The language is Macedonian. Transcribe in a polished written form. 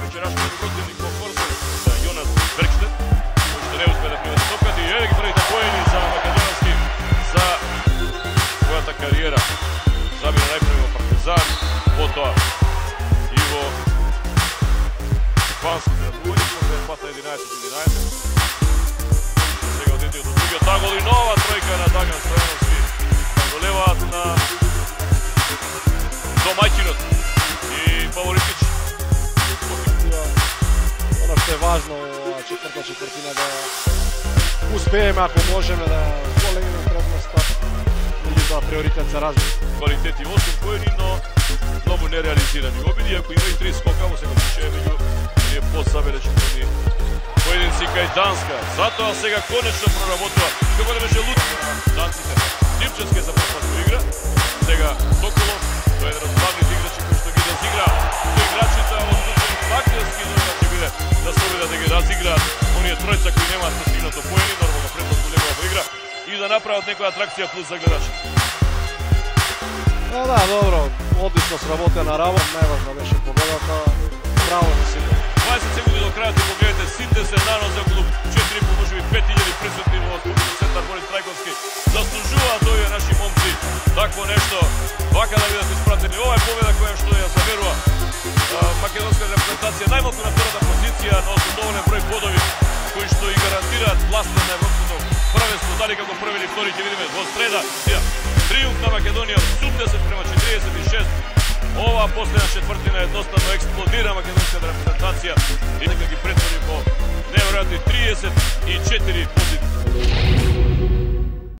вечерашниот противник во Корсун, Јонас Беркштед, кој што не успе да приведе топката и еве ги првите поени за македонски за својата кариера. Забира најпрво во Партизан, потоа и во Шпански градување, може да пата 11-11. Сега одете до другиот тагол и нова тројка на Даган Стојановски. Голеваат на домаќинот и фаворитич. Оно што е важно во четврта четвртина да успееме ако можеме да зголемиме предноста. Меѓутоа приоритет се разлика. Квалитети 8 поени, но многу нереализирани обиди, ако има и 3 скока во секој случај меѓу тие подсабелечни поединци кај Данска. Затоа сега конечно проработува. Како да беше лут данците. Димчевски започна да игра. Сега Соколов, тој е еден од главните играчи кои што ги разигра. Тој играчите во случај фактички ќе биде да се обидат да ги разиграат оние тројца кои немаат постигнато поени, нормално предност голема во игра и да направат некоја атракција плюс за гледачите. Да, добро, одлично сработена работа, најважно беше победата. Браво за сите. 20 секунди до крајот и погледате, сите се нанозе околу 4,5, можеби 5.000 присутни во спортниот центар Борис Трајковски. Заслужуваат овие наши момци такво нешто. Вака да бидат испратени. Ова е победа која што ја заверува македонска репрезентација најмалку на втората позиција, но со доволен број бодови кои што и гарантираат власта на европското првенство. Дали како први или втори ќе видиме во среда. Триумф на Македонија 80-46. Ова последна четвртина едноставно експлодира македонската репрезентација и нека ги претвори во неверојатни 34 позиции.